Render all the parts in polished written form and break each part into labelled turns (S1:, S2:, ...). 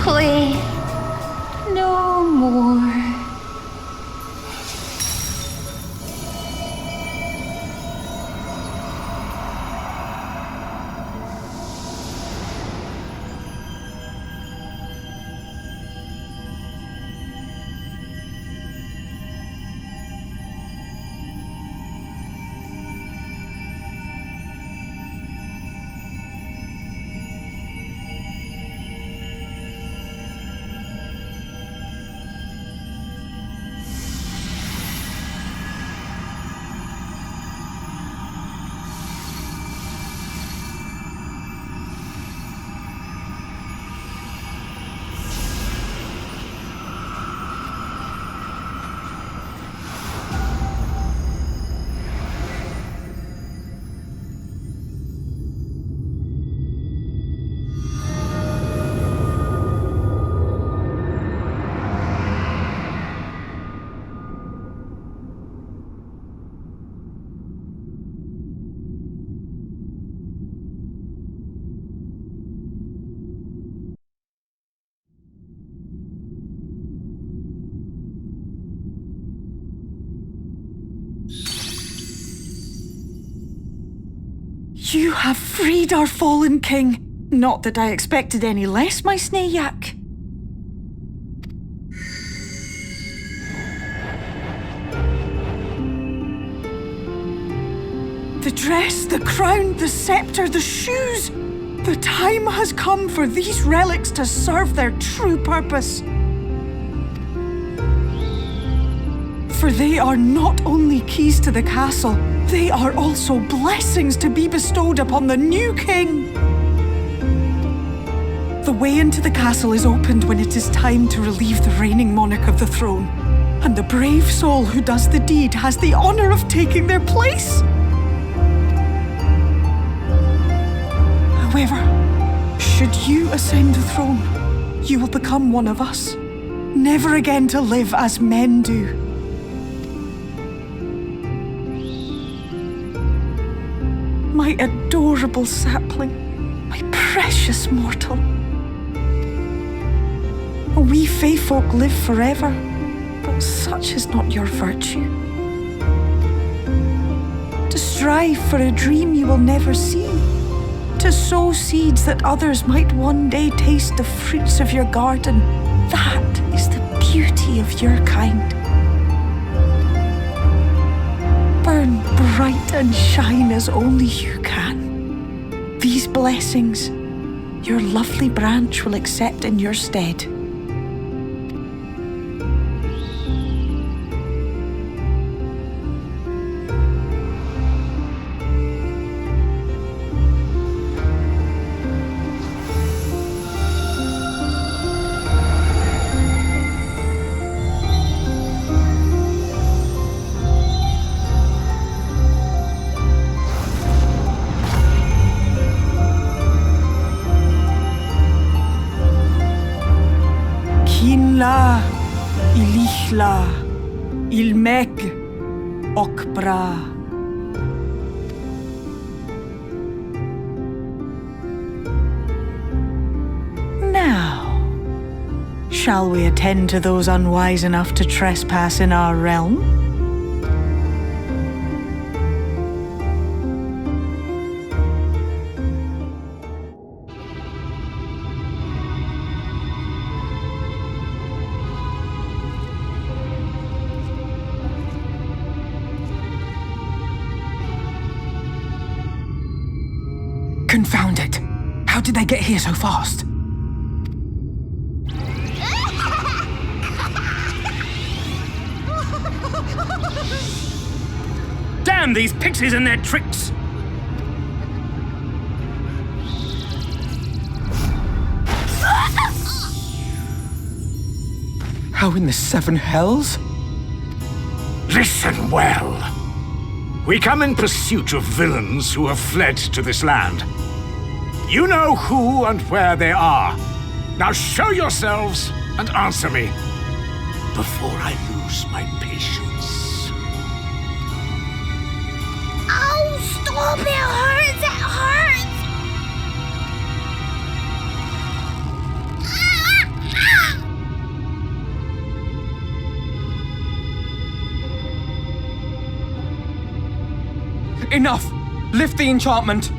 S1: Play no more.
S2: You have freed our fallen king. Not that I expected any less, my Snayak. The dress, the crown, the scepter, the shoes. The time has come for these relics to serve their true purpose. For they are not only keys to the castle, they are also blessings to be bestowed upon the new king. The way into the castle is opened when it is time to relieve the reigning monarch of the throne, and the brave soul who does the deed has the honor of taking their place. However, should you ascend the throne, you will become one of us, never again to live as men do. My adorable sapling, my precious mortal. We Fae folk live forever, but such is not your virtue. To strive for a dream you will never see, to sow seeds that others might one day taste the fruits of your garden, that is the beauty of your kind. Burn bright and shine as only you can. These blessings, your lovely branch will accept in your stead. Kinla, Ilichla, Ilmeg, Okbra. Now, shall we attend to those unwise enough to trespass in our realm?
S3: Confound it! How did they get here so fast?
S4: Damn these pixies and their tricks!
S3: How in the seven hells?
S4: Listen well. We come in pursuit of villains who have fled to this land. You know who and where they are. Now show yourselves and answer me before I lose my patience.
S1: Oh, stop! It hurts! It hurts!
S3: Enough! Lift the enchantment!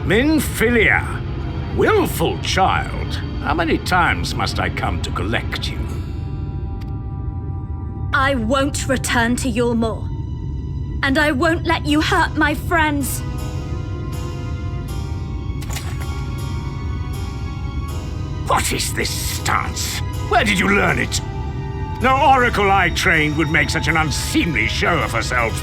S4: Minfilia, willful child, how many times must I come to collect you?
S1: I won't return to Yulmore. And I won't let you hurt my friends.
S4: What is this stance? Where did you learn it? No oracle I trained would make such an unseemly show of herself.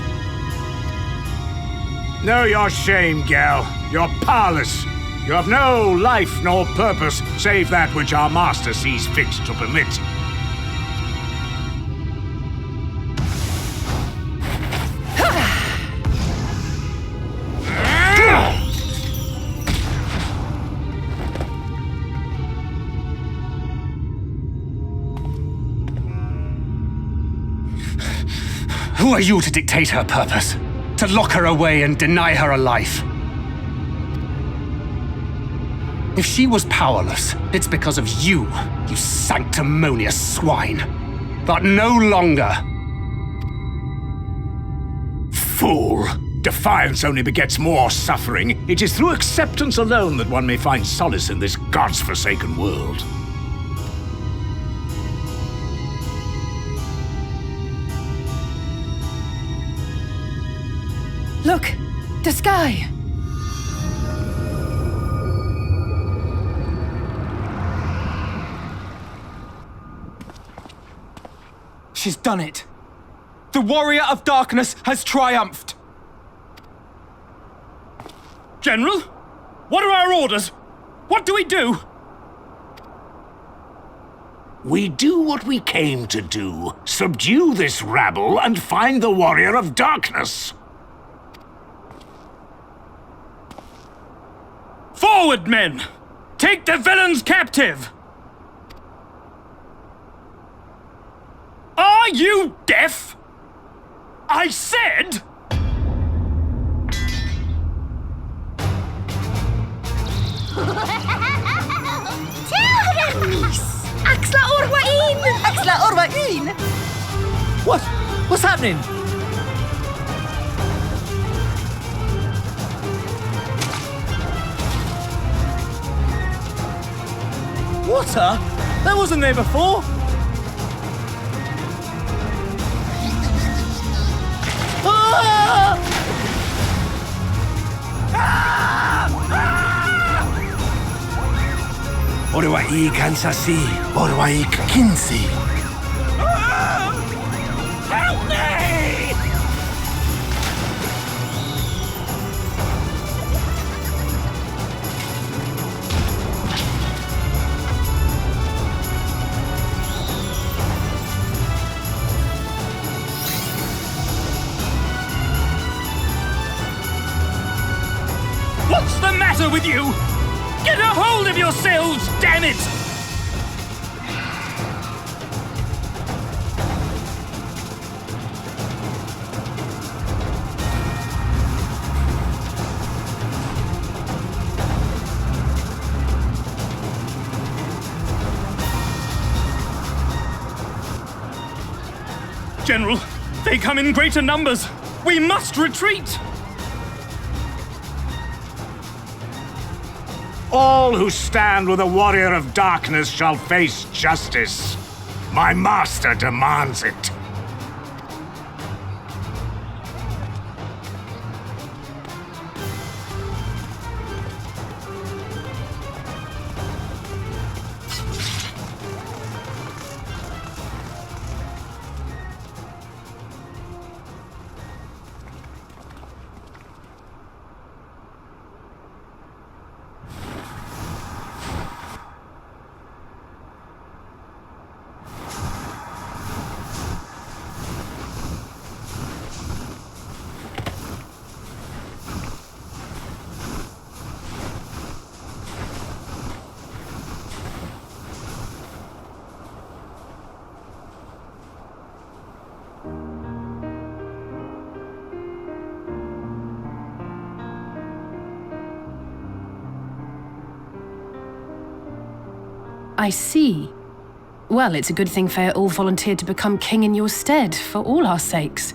S4: Know your shame, gal. You're powerless. You have no life nor purpose save that which our master sees fit to permit.
S5: Who are you to dictate her purpose? To lock her away and deny her a life? If she was powerless, it's because of you, you sanctimonious swine. But no longer.
S4: Fool! Defiance only begets more suffering. It is through acceptance alone that one may find solace in this god's-forsaken world.
S2: Look, the sky.
S3: She's done it. The warrior of darkness has triumphed.
S6: General? What are our orders? What do we do?
S4: We do what we came to do. Subdue this rabble and find the warrior of darkness.
S6: Forward, men! Take the villains captive! Are you deaf? I said...
S1: Axla Orwain!
S2: Axla Orwain!
S3: What? What's happening? Water? That wasn't there before. Ah!
S5: Orwai kansasi, orwai kinsi.
S4: Help me!
S6: What's the matter with you? Get a hold of yourselves, damn it! General, they come in greater numbers. We must retreat!
S4: All who stand with the warrior of darkness shall face justice. My master demands it.
S7: I see. Well, it's a good thing Feaul volunteered to become king in your stead, for all our sakes.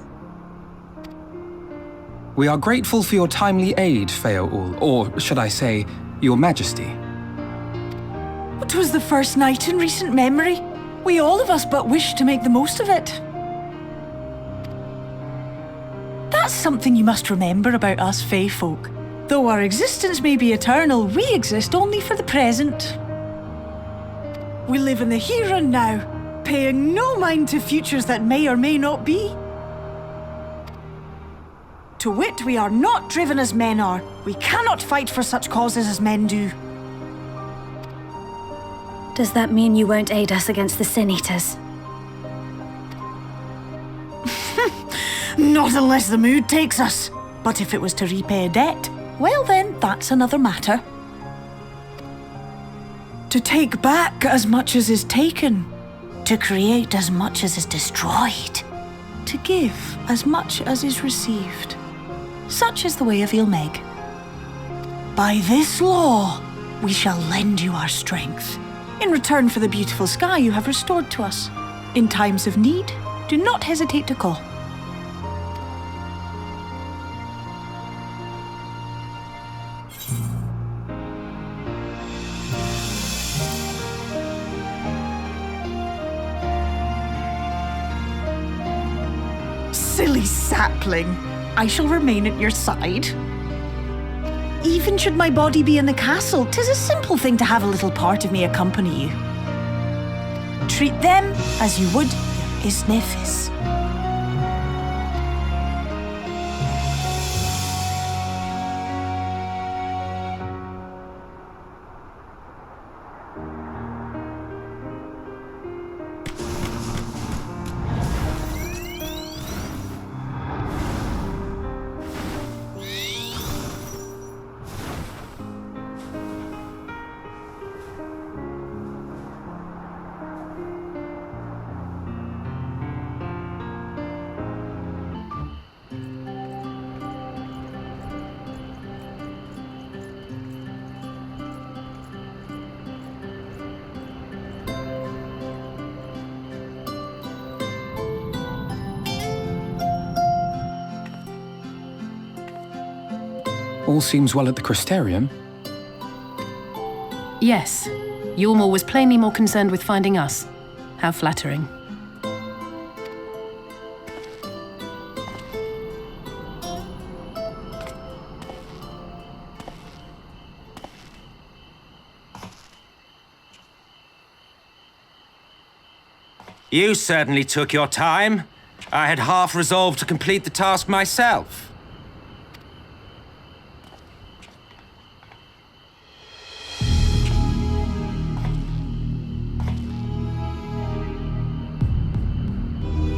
S3: We are grateful for your timely aid, Feaul, or should I say, your majesty.
S2: It was the first night in recent memory. We all of us but wish to make the most of it. That's something you must remember about us Fae folk. Though our existence may be eternal, we exist only for the present. We live in the here and now, paying no mind to futures that may or may not be. To wit, we are not driven as men are. We cannot fight for such causes as men do.
S1: Does that mean you won't aid us against the Sin Eaters?
S2: Not unless the mood takes us. But if it was to repay a debt, well then, that's another matter. To take back as much as is taken. To create as much as is destroyed. To give as much as is received. Such is the way of Ilmeg. By this law, we shall lend you our strength, in return for the beautiful sky you have restored to us. In times of need, do not hesitate to call. Silly sapling. I shall remain at your side. Even should my body be in the castle, 'tis a simple thing to have a little part of me accompany you. Treat them as you would your Isnefis.
S3: All seems well at the Crystarium.
S7: Yes. Yulmore was plainly more concerned with finding us. How flattering.
S8: You certainly took your time. I had half resolved to complete the task myself.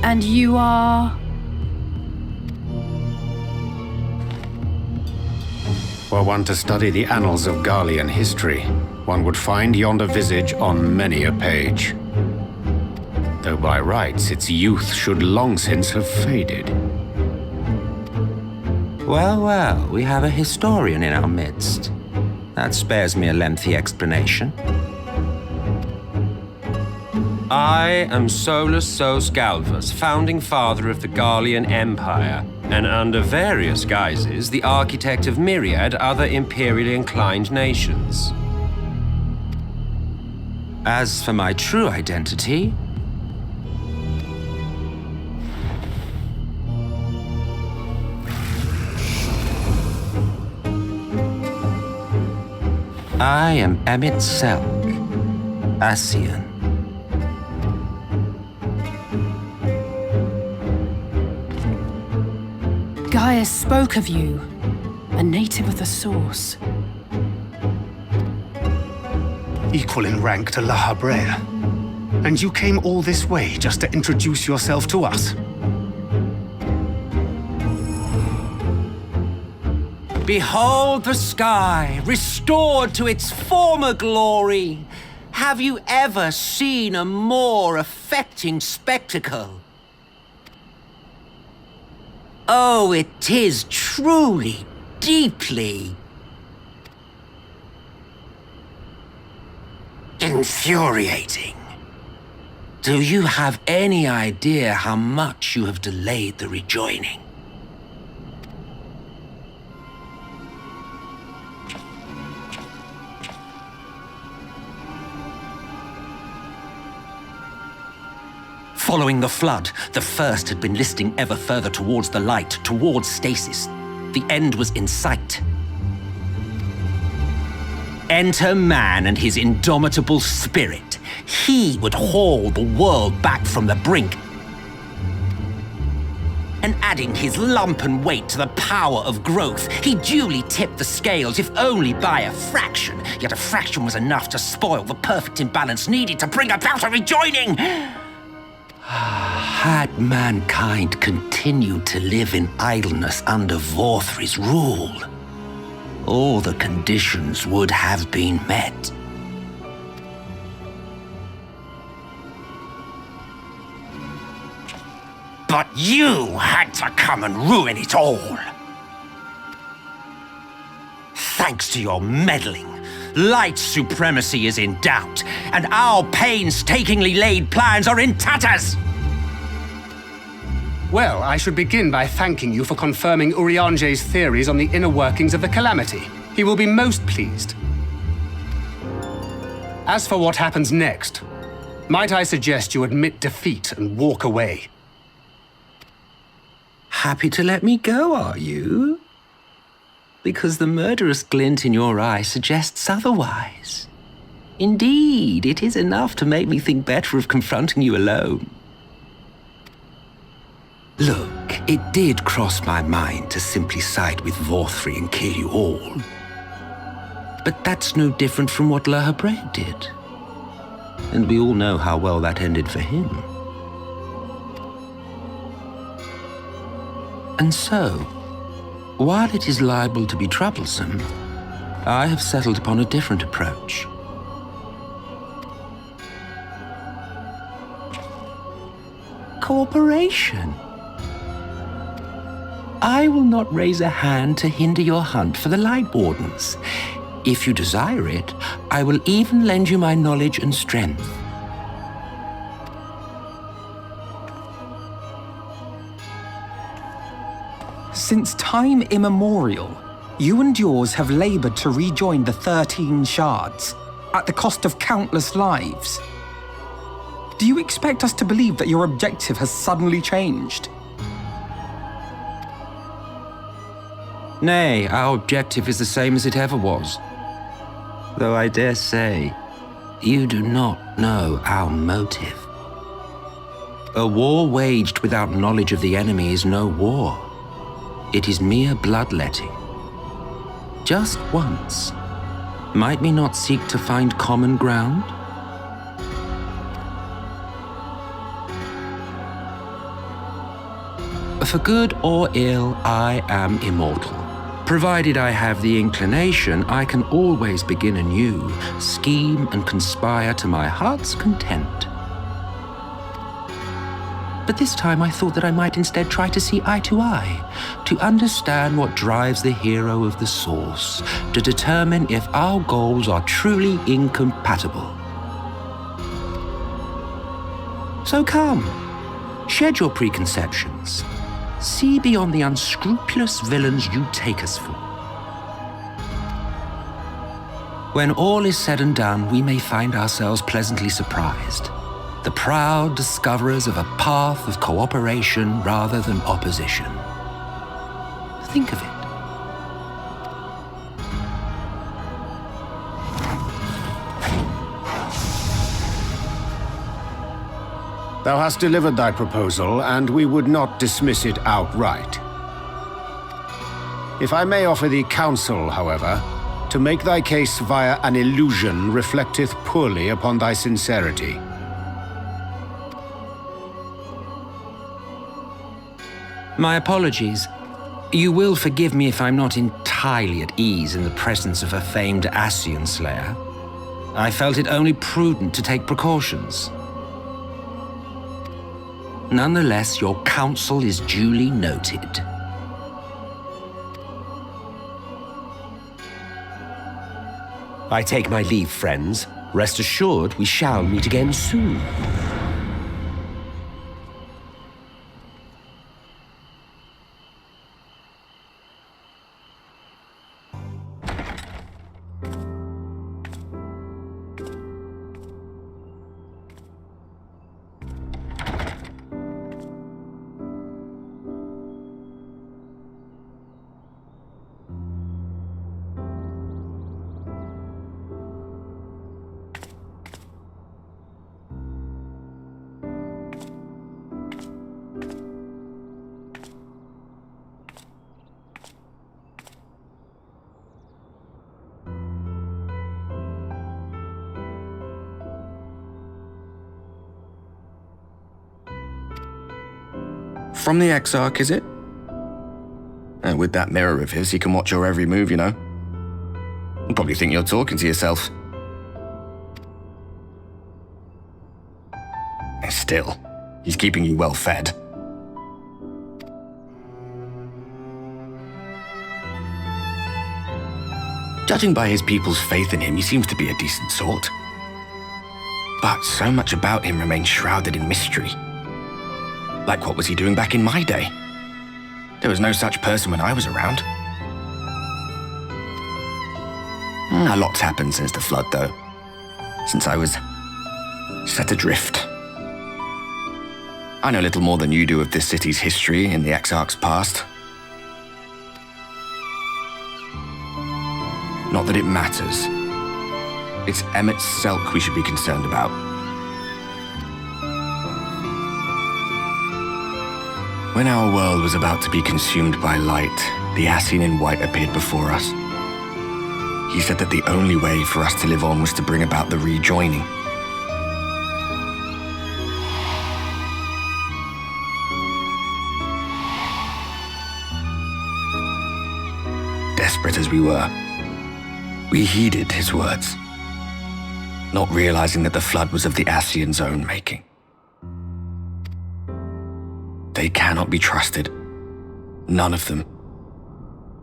S7: And you are...
S9: Were one to study the annals of Garlean history, one would find yonder visage on many a page. Though by rights its youth should long since have faded.
S8: Well, well, we have a historian in our midst. That spares me a lengthy explanation. I am Solus Sos Galvus, founding father of the Garlean Empire, and under various guises, the architect of myriad other imperially inclined nations. As for my true identity, I am Emmett Selk, Asian.
S7: Gaius spoke of you, a native of the Source.
S5: Equal in rank to La Habrel. And you came all this way just to introduce yourself to us?
S8: Behold the sky, restored to its former glory. Have you ever seen a more affecting spectacle? Oh, it is truly, deeply infuriating. Do you have any idea how much you have delayed the rejoining? Following the flood, the First had been listing ever further towards the light, towards stasis. The end was in sight. Enter man and his indomitable spirit. He would haul the world back from the brink. And adding his lumpen weight to the power of growth, he duly tipped the scales, if only by a fraction. Yet a fraction was enough to spoil the perfect imbalance needed to bring about a rejoining. Had mankind continued to live in idleness under Vorthri's rule, all the conditions would have been met. But you had to come and ruin it all. Thanks to your meddling, light supremacy is in doubt, and our painstakingly laid plans are in tatters!
S5: Well, I should begin by thanking you for confirming Urianger's theories on the inner workings of the Calamity. He will be most pleased. As for what happens next, might I suggest you admit defeat and walk away?
S8: Happy to let me go, are you? Because the murderous glint in your eye suggests otherwise. Indeed, it is enough to make me think better of confronting you alone. Look, it did cross my mind to simply side with Vorthri and kill you all. But that's no different from what La Habrea did. And we all know how well that ended for him. And so, while it is liable to be troublesome, I have settled upon a different approach. Cooperation. I will not raise a hand to hinder your hunt for the Light Wardens. If you desire it, I will even lend you my knowledge and strength.
S3: Since time immemorial, you and yours have labored to rejoin the 13 shards, at the cost of countless lives. Do you expect us to believe that your objective has suddenly changed?
S8: Nay, our objective is the same as it ever was. Though I dare say, you do not know our motive. A war waged without knowledge of the enemy is no war. It is mere bloodletting. Just once, might we not seek to find common ground? For good or ill, I am immortal. Provided I have the inclination, I can always begin anew, scheme and conspire to my heart's content. But this time I thought that I might instead try to see eye to eye, to understand what drives the hero of the source, to determine if our goals are truly incompatible. So come, shed your preconceptions. See beyond the unscrupulous villains you take us for. When all is said and done, we may find ourselves pleasantly surprised. The proud discoverers of a path of cooperation rather than opposition. Think of it.
S9: Thou hast delivered thy proposal, and we would not dismiss it outright. If I may offer thee counsel, however, to make thy case via an illusion reflecteth poorly upon thy sincerity.
S8: My apologies. You will forgive me if I'm not entirely at ease in the presence of a famed Ascian slayer. I felt it only prudent to take precautions. Nonetheless, your counsel is duly noted. I take my leave, friends. Rest assured, we shall meet again soon.
S10: From the Exarch, is it? And with that mirror of his, he can watch your every move, you know. He'll probably think you're talking to yourself. And still, he's keeping you well fed. Judging by his people's faith in him, he seems to be a decent sort. But so much about him remains shrouded in mystery. Like, what was he doing back in my day? There was no such person when I was around. A lot's happened since the flood, though. Since I was set adrift. I know little more than you do of this city's history in the Exarch's past. Not that it matters. It's Emmett Selk we should be concerned about. When our world was about to be consumed by light, the Ascian in white appeared before us. He said that the only way for us to live on was to bring about the rejoining. Desperate as we were, we heeded his words, not realizing that the flood was of the Ascian's own making. They cannot be trusted. None of them.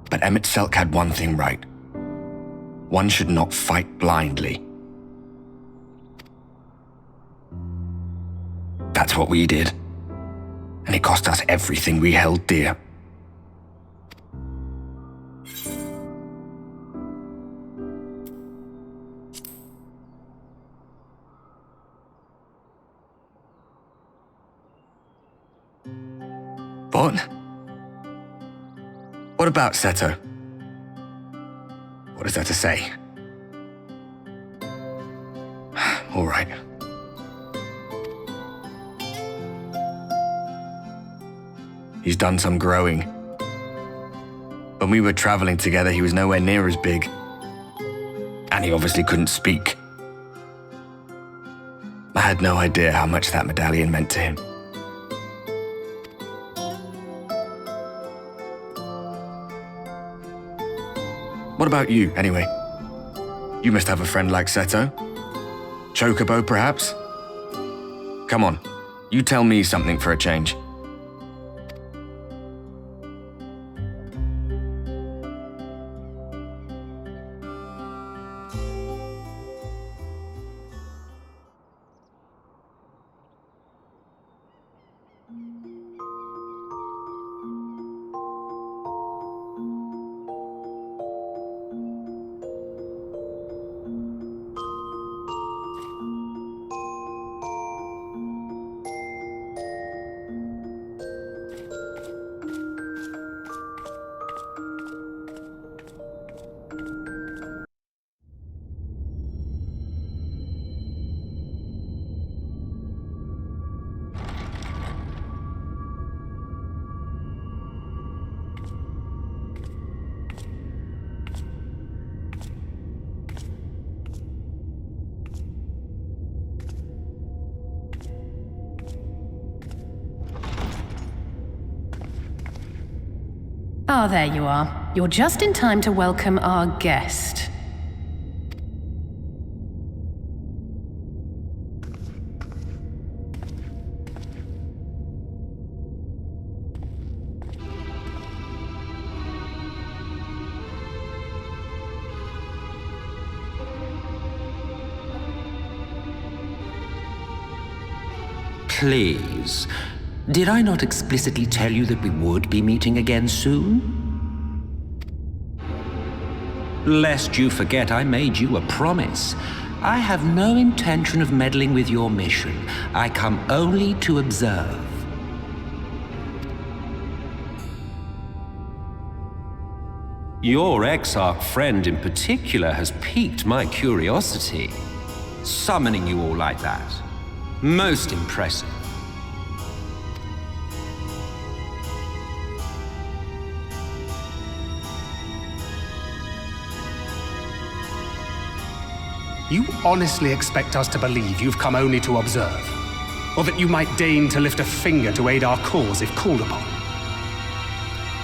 S10: But Emmett Selk had one thing right. One should not fight blindly. That's what we did. And it cost us everything we held dear. What? What about Seto? What is there to say? All right. He's done some growing. When we were traveling together, he was nowhere near as big. And he obviously couldn't speak. I had no idea how much that medallion meant to him. What about you, anyway? You must have a friend like Seto. Chocobo, perhaps? Come on, you tell me something for a change.
S7: Ah, there you are. You're just in time to welcome our guest.
S8: Please. Did I not explicitly tell you that we would be meeting again soon? Lest you forget, I made you a promise. I have no intention of meddling with your mission. I come only to observe. Your Exarch friend in particular has piqued my curiosity. Summoning you all like that. Most impressive.
S5: You honestly expect us to believe you've come only to observe? Or that you might deign to lift a finger to aid our cause if called upon?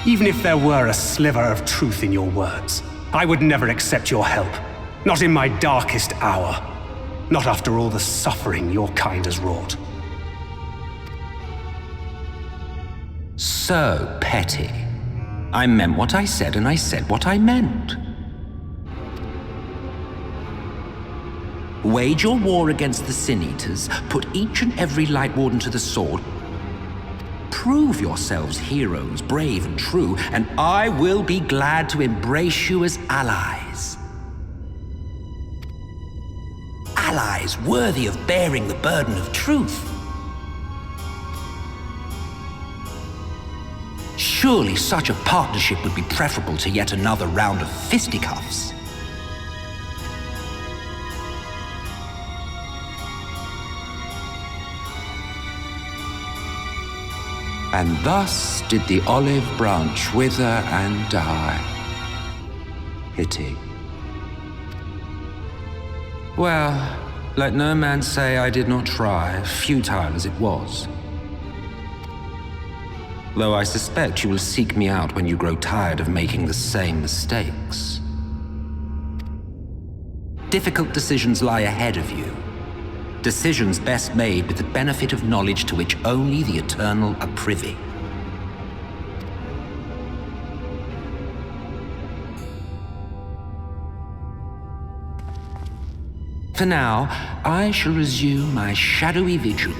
S5: Even if there were a sliver of truth in your words, I would never accept your help. Not in my darkest hour. Not after all the suffering your kind has wrought.
S8: So petty. I meant what I said, and I said what I meant. Wage your war against the Sin Eaters, put each and every Light Warden to the sword, prove yourselves heroes, brave and true, and I will be glad to embrace you as allies. Allies worthy of bearing the burden of truth. Surely such a partnership would be preferable to yet another round of fisticuffs. And thus did the olive branch wither and die. Pity. Well, let no man say I did not try, futile as it was. Though I suspect you will seek me out when you grow tired of making the same mistakes. Difficult decisions lie ahead of you. Decisions best made with the benefit of knowledge to which only the Eternal are privy. For now, I shall resume my shadowy vigil.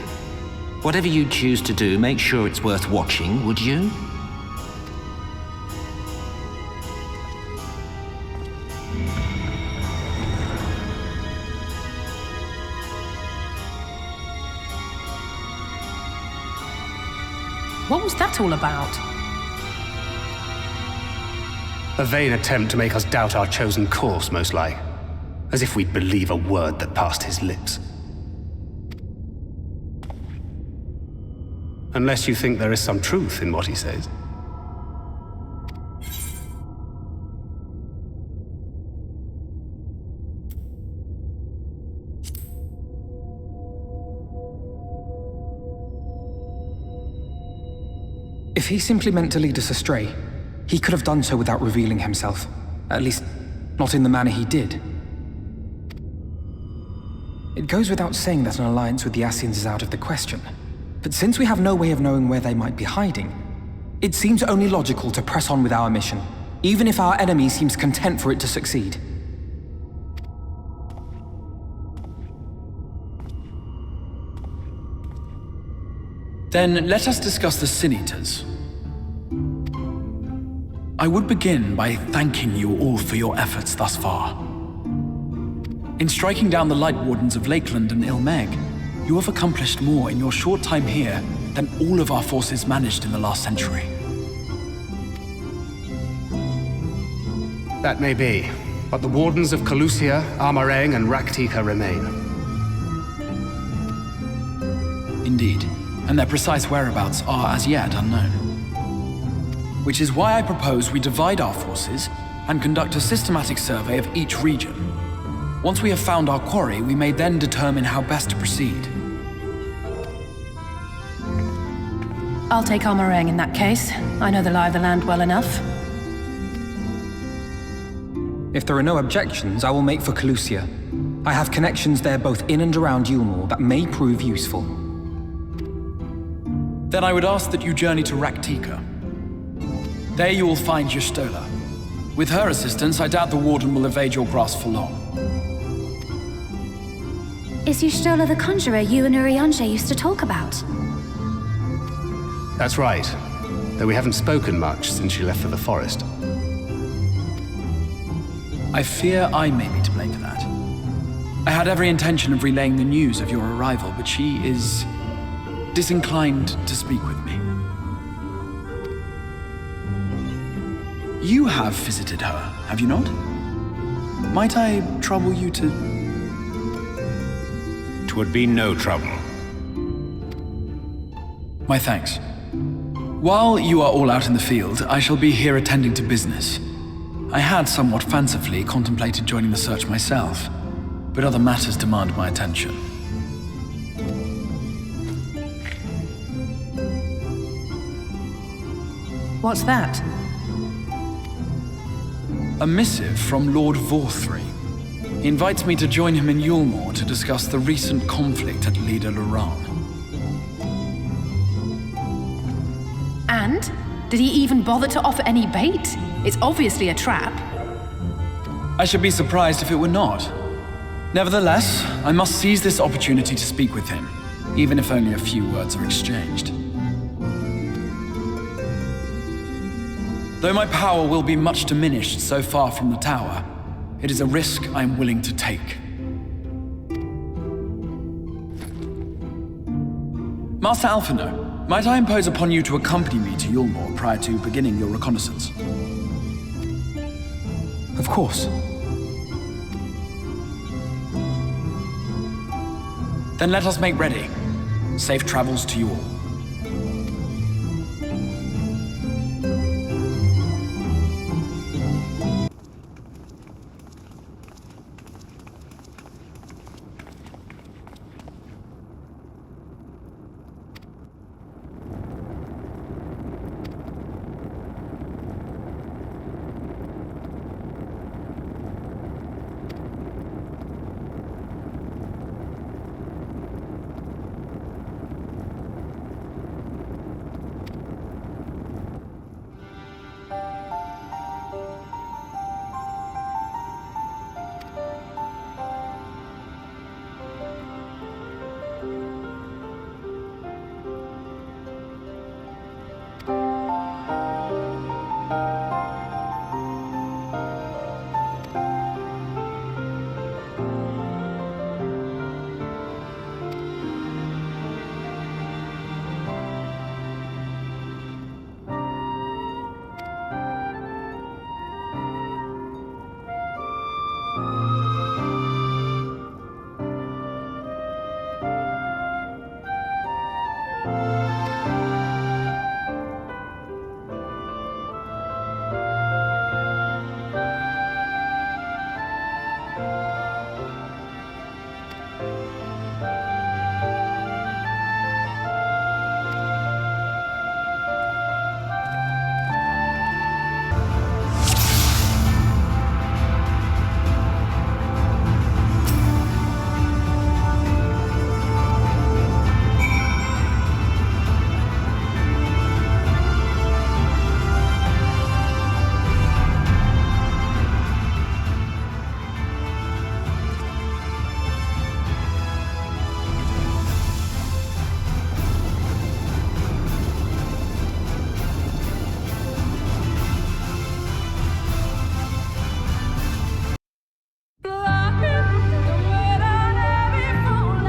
S8: Whatever you choose to do, make sure it's worth watching, would you?
S7: What was that all about?
S5: A vain attempt to make us doubt our chosen course, most like. As if we'd believe a word that passed his lips. Unless you think there is some truth in what he says.
S3: If he simply meant to lead us astray, he could have done so without revealing himself. At least, not in the manner he did. It goes without saying that an alliance with the Ascians is out of the question. But since we have no way of knowing where they might be hiding, it seems only logical to press on with our mission, even if our enemy seems content for it to succeed.
S11: Then let us discuss the Sin Eaters. I would begin by thanking you all for your efforts thus far. In striking down the Light Wardens of Lakeland and Ilmeg, you have accomplished more in your short time here than all of our forces managed in the last century.
S5: That may be, but the Wardens of Calusia, Amareng, and Raktika remain.
S11: Indeed, and their precise whereabouts are as yet unknown. Which is why I propose we divide our forces and conduct a systematic survey of each region. Once we have found our quarry, we may then determine how best to proceed.
S7: I'll take Amareng in that case. I know the lie of the land well enough.
S3: If there are no objections, I will make for Calusia. I have connections there both in and around Yulmore that may prove useful.
S11: Then I would ask that you journey to Raktika. There you will find Y'shtola. With her assistance, I doubt the Warden will evade your grasp for long.
S1: is Y'shtola the Conjurer you and Urianger used to talk about?
S5: That's right. Though we haven't spoken much since she left for the forest.
S11: I fear I may be to blame for that. I had every intention of relaying the news of your arrival, but she is disinclined to speak with me. You have visited her, have you not? Might I trouble you to...
S9: 'Twould be no trouble.
S11: My thanks. While you are all out in the field, I shall be here attending to business. I had somewhat fancifully contemplated joining the search myself, but other matters demand my attention.
S7: What's that?
S11: A missive from Lord Vorthry. He invites me to join him in Yulmore to discuss the recent conflict at Lida Luran.
S7: And? Did he even bother to offer any bait? It's obviously a trap.
S11: I should be surprised if it were not. Nevertheless, I must seize this opportunity to speak with him, even if only a few words are exchanged. Though my power will be much diminished so far from the tower, it is a risk I am willing to take. Master Alphino, might I impose upon you to accompany me to Yulmore prior to beginning your reconnaissance?
S3: Of course.
S11: Then let us make ready. Safe travels to you all.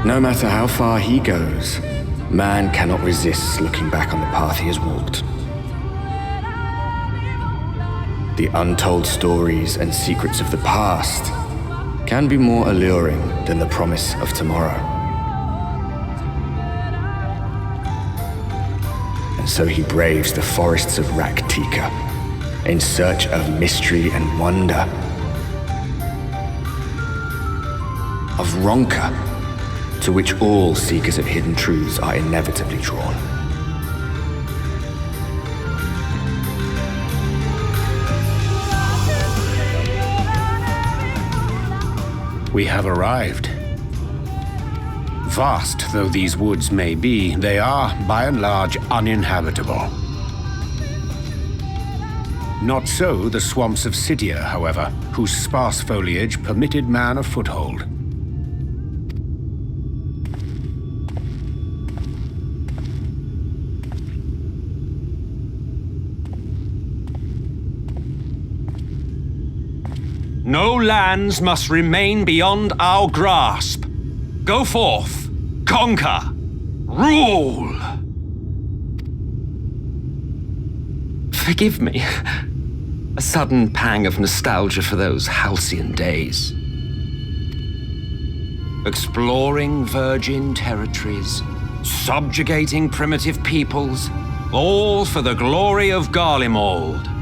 S10: No matter how far he goes, man cannot resist looking back on the path he has walked. The untold stories and secrets of the past can be more alluring than the promise of tomorrow. And so he braves the forests of Raktika in search of mystery and wonder, of Ronka, to which all seekers of hidden truths are inevitably drawn.
S9: We have arrived. Vast though these woods may be, they are, by and large, uninhabitable. Not so the swamps of Cydia, however, whose sparse foliage permitted man a foothold.
S8: No lands must remain beyond our grasp. Go forth, conquer, rule! Forgive me. A sudden pang of nostalgia for those halcyon days. Exploring virgin territories, subjugating primitive peoples, all for the glory of Garlemald.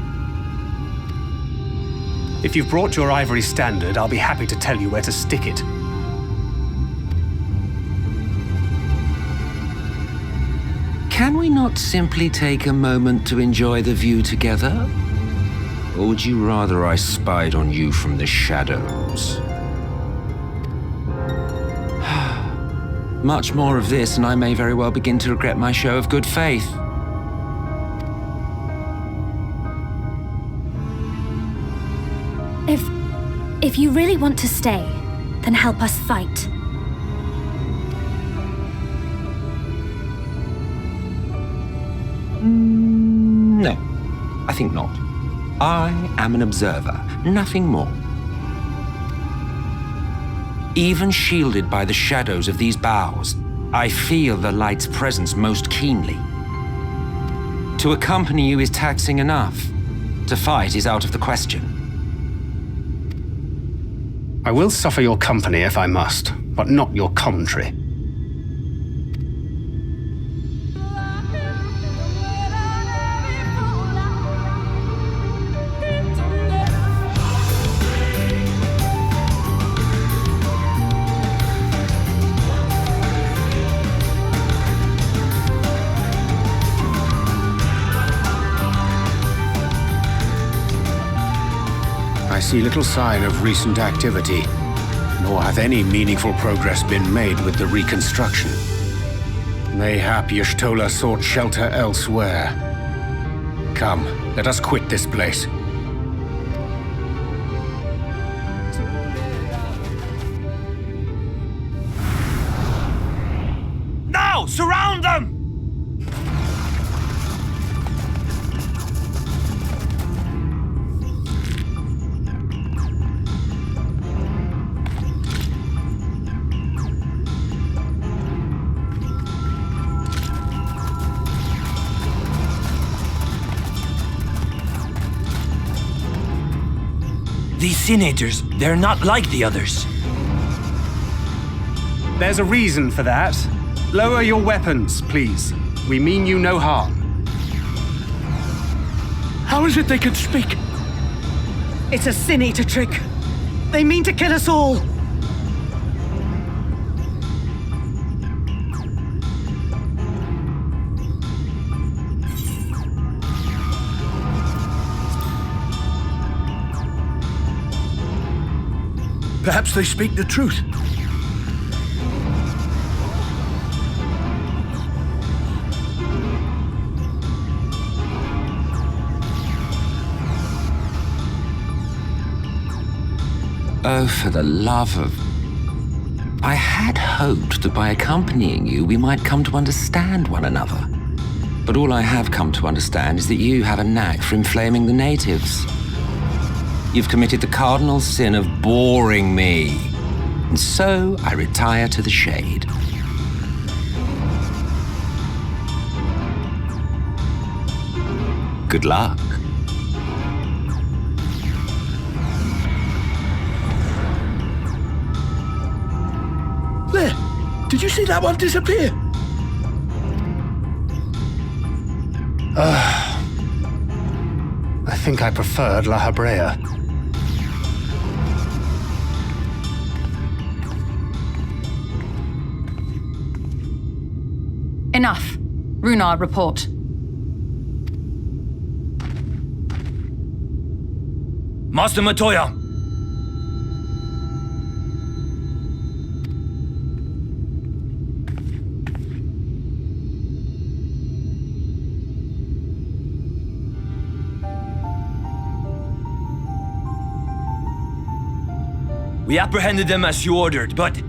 S5: If you've brought your ivory standard, I'll be happy to tell you where to stick it.
S8: Can we not simply take a moment to enjoy the view together? Or would you rather I spied on you from the shadows? Much more of this, and I may very well begin to regret my show of good faith.
S1: If you really want to stay, then help us fight.
S8: No, I think not. I am an observer, nothing more. Even shielded by the shadows of these boughs, I feel the light's presence most keenly. To accompany you is taxing enough. To fight is out of the question.
S5: I will suffer your company if I must, but not your commentary.
S9: I see little sign of recent activity, nor hath any meaningful progress been made with the reconstruction. Mayhap Y'shtola sought shelter elsewhere. Come, let us quit this place.
S6: Now! Surround them!
S12: These senators, they're not like the others.
S5: There's a reason for that. Lower your weapons, please. We mean you no harm.
S6: How is it they can speak?
S2: It's a sin-eater trick. They mean to kill us all.
S6: Perhaps they speak the truth.
S8: Oh, for the love of... I had hoped that by accompanying you, we might come to understand one another. But all I have come to understand is that you have a knack for inflaming the natives. You've committed the cardinal sin of boring me. And so I retire to the shade. Good luck.
S6: There! Did you see that one disappear?
S5: I think I preferred La Habrea.
S7: Enough. Runar, report.
S12: Master Matoya! We apprehended them as you ordered, but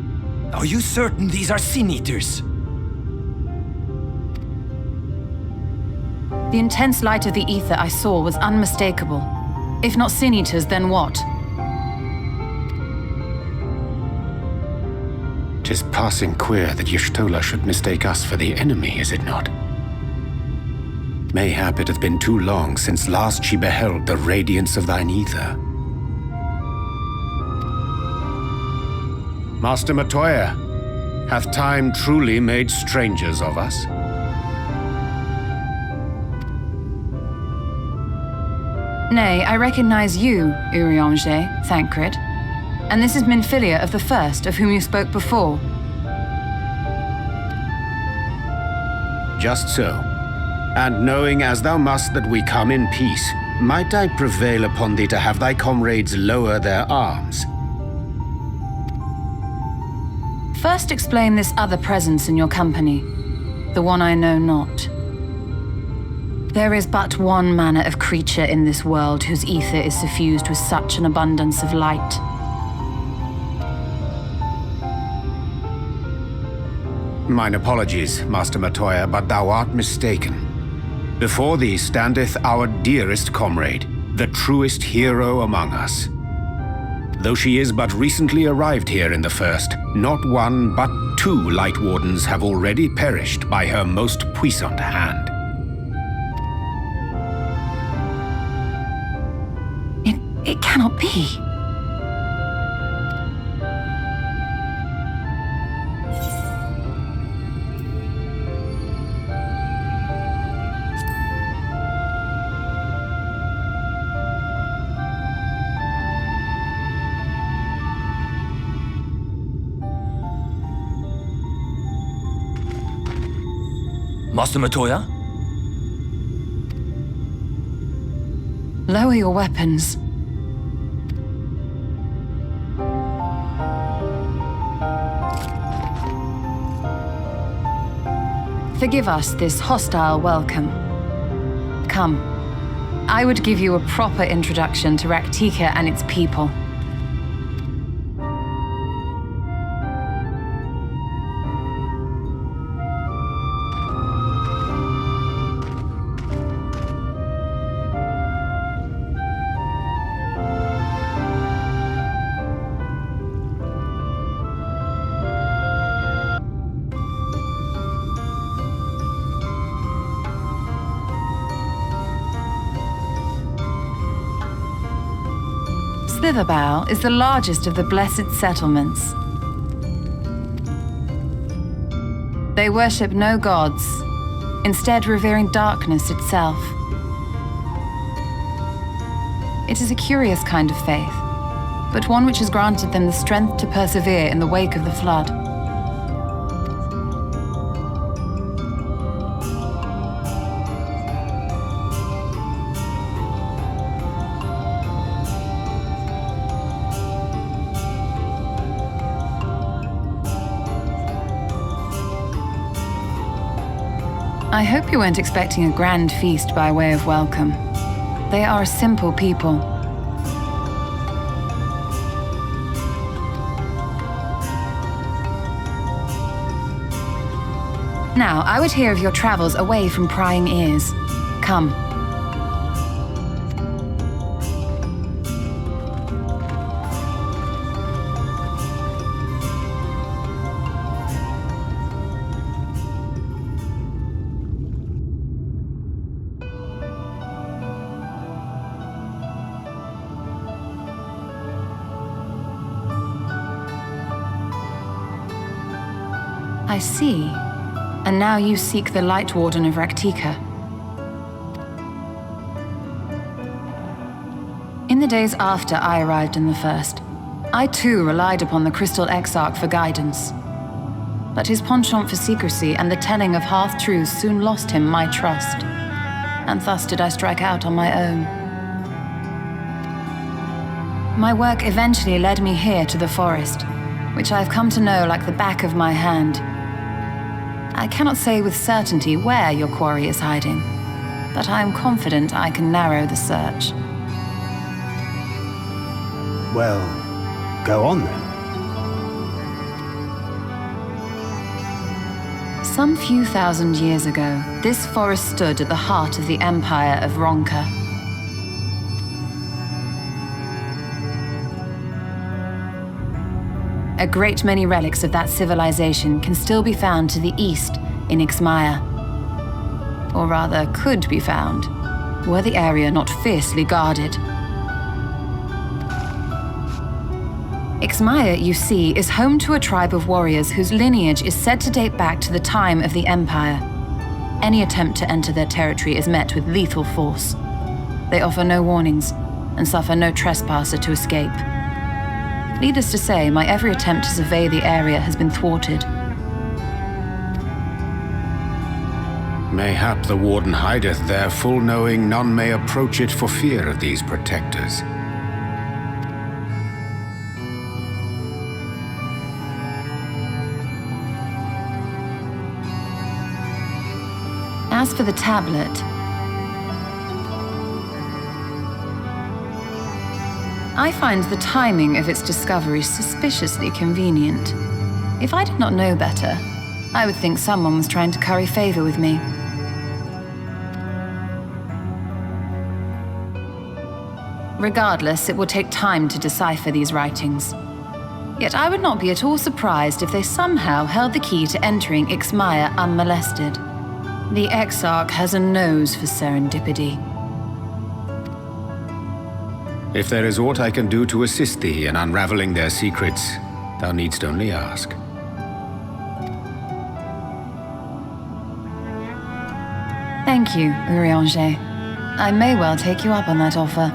S12: are you certain these are sin-eaters?
S7: The intense light of the ether I saw was unmistakable. If not sin-eaters, then what?
S9: 'Tis passing queer that Y'shtola should mistake us for the enemy, is it not? Mayhap it hath been too long since last she beheld the radiance of thine ether. Master Matoya, hath time truly made strangers of us?
S7: Nay, I recognize you, Urianger, Thancred. And this is Minfilia of the First, of whom you spoke before.
S9: Just so. And knowing as thou must that we come in peace, might I prevail upon thee to have thy comrades lower their arms?
S7: First explain this other presence in your company, the one I know not. There is but one manner of creature in this world whose ether is suffused with such an abundance of light.
S9: Mine apologies, Master Matoya, but thou art mistaken. Before thee standeth our dearest comrade, the truest hero among us. Though she is but recently arrived here in the First, not one but 2 Light Wardens have already perished by her most puissant hand.
S7: It cannot be.
S12: Master Matoya?
S7: Lower your weapons. Forgive us this hostile welcome. Come. I would give you a proper introduction to Raktika and its people. Slitherbow is the largest of the blessed settlements. They worship no gods, instead revering darkness itself. It is a curious kind of faith, but one which has granted them the strength to persevere in the wake of the flood. I hope you weren't expecting a grand feast by way of welcome. They are a simple people. Now, I would hear of your travels away from prying ears. Come. I see. And now you seek the Light Warden of Raktika. In the days after I arrived in the First, I too relied upon the Crystal Exarch for guidance. But his penchant for secrecy and the telling of half-truths soon lost him my trust. And thus did I strike out on my own. My work eventually led me here to the forest, which I've come to know like the back of my hand. I cannot say with certainty where your quarry is hiding, but I am confident I can narrow the search.
S5: Well, go on then.
S7: Some few thousand years ago, this forest stood at the heart of the Empire of Ronka. A great many relics of that civilization can still be found to the east in Ixmaya. Or rather, could be found, were the area not fiercely guarded. Ixmaya, you see, is home to a tribe of warriors whose lineage is said to date back to the time of the Empire. Any attempt to enter their territory is met with lethal force. They offer no warnings and suffer no trespasser to escape. Needless to say, my every attempt to survey the area has been thwarted.
S9: Mayhap the Warden hideth there, full knowing none may approach it for fear of these protectors.
S7: As for the tablet, I find the timing of its discovery suspiciously convenient. If I did not know better, I would think someone was trying to curry favor with me. Regardless, it will take time to decipher these writings. Yet I would not be at all surprised if they somehow held the key to entering Ixmaya unmolested. The Exarch has a nose for serendipity.
S9: If there is aught I can do to assist thee in unraveling their secrets, thou needst only ask.
S7: Thank you, Urianger. I may well take you up on that offer.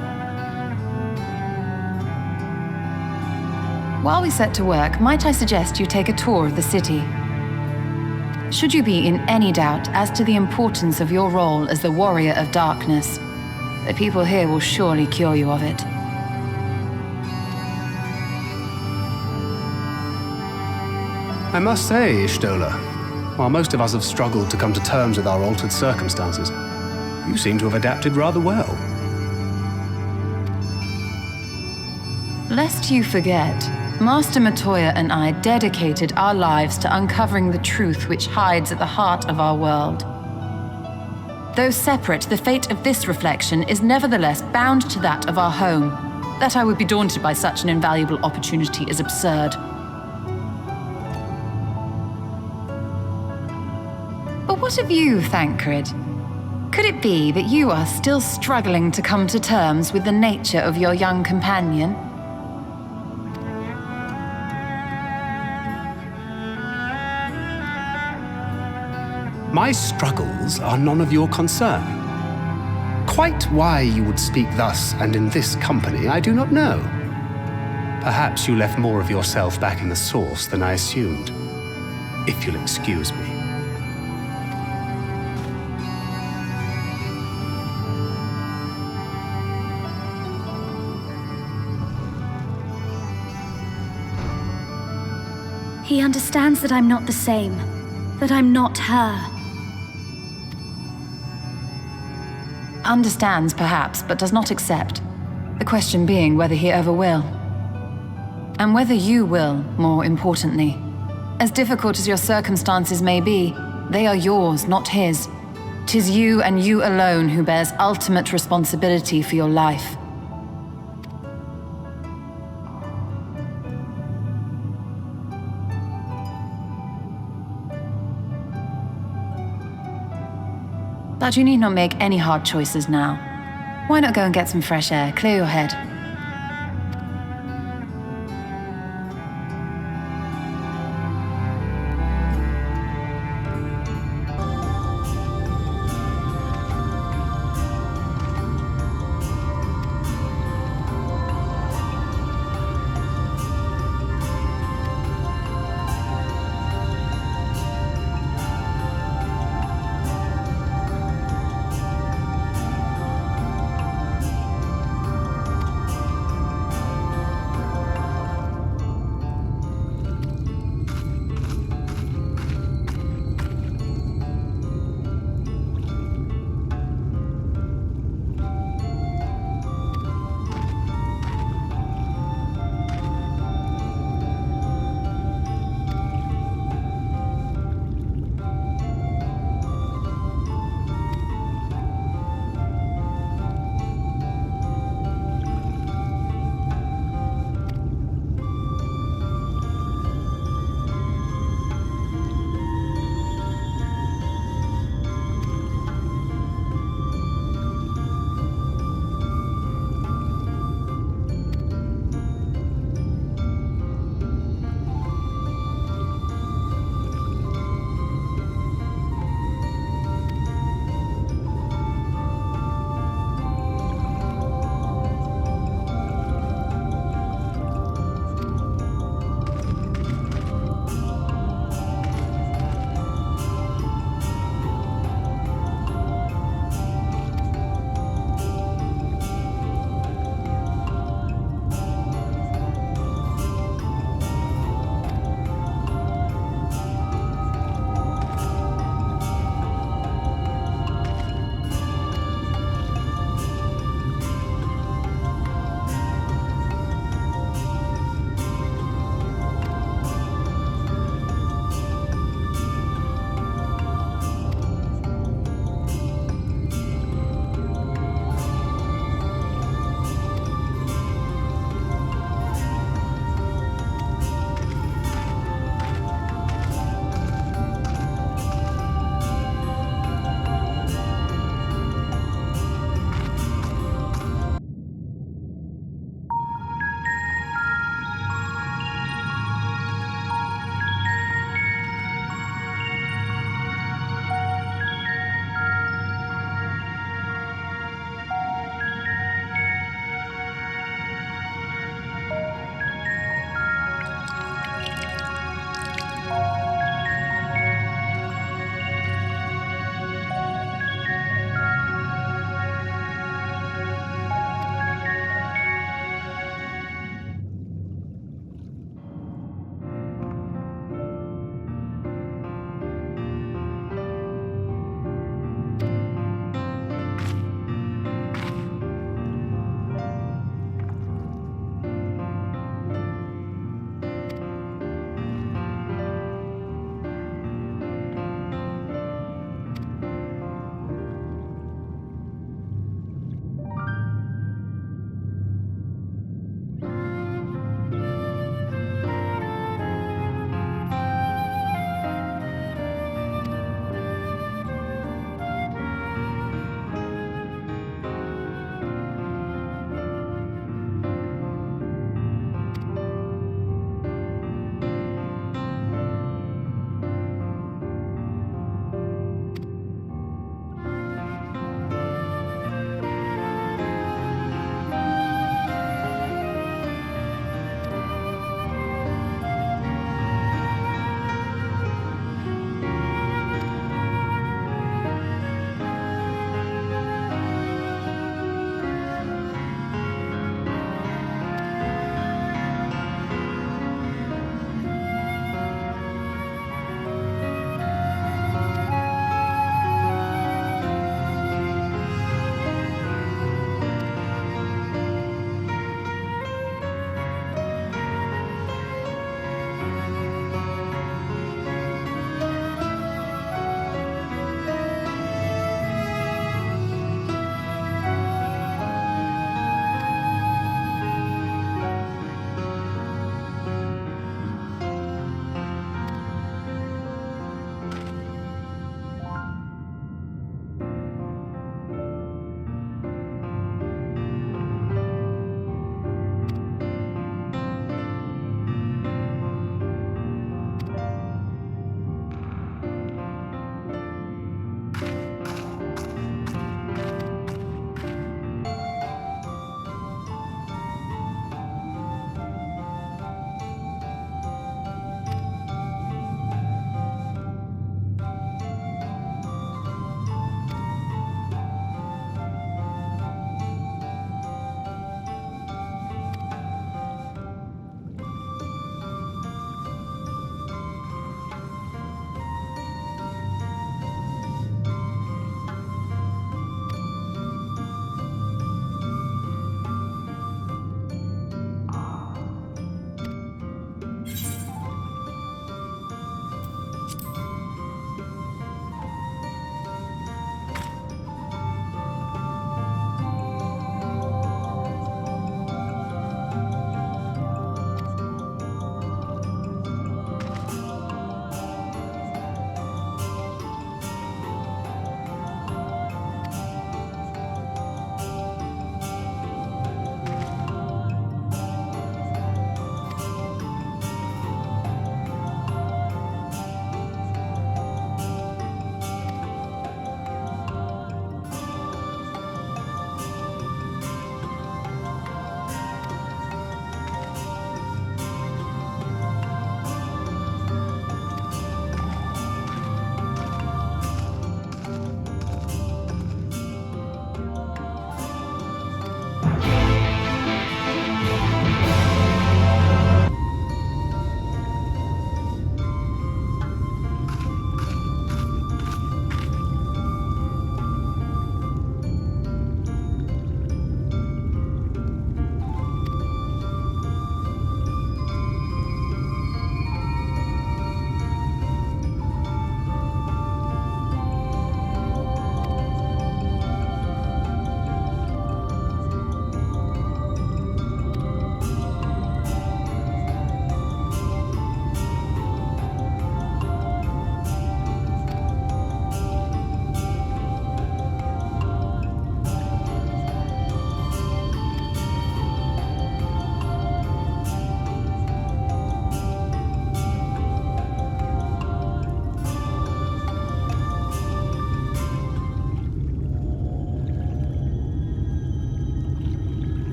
S7: While we set to work, might I suggest you take a tour of the city? Should you be in any doubt as to the importance of your role as the Warrior of Darkness, the people here will surely cure you of it.
S5: I must say, Ishtola, while most of us have struggled to come to terms with our altered circumstances, you seem to have adapted rather well.
S7: Lest you forget, Master Matoya and I dedicated our lives to uncovering the truth which hides at the heart of our world. Though separate, the fate of this reflection is nevertheless bound to that of our home. That I would be daunted by such an invaluable opportunity is absurd. But what of you, Thancred? Could it be that you are still struggling to come to terms with the nature of your young companion?
S5: My struggles are none of your concern. Quite why you would speak thus and in this company, I do not know. Perhaps you left more of yourself back in the source than I assumed. If you'll excuse me.
S1: He understands that I'm not the same, that I'm not her.
S7: Understands, perhaps, but does not accept. The question being whether he ever will. And whether you will, more importantly. As difficult as your circumstances may be, they are yours, not his. 'Tis you and you alone who bears ultimate responsibility for your life. But you need not make any hard choices now. Why not go and get some fresh air, clear your head?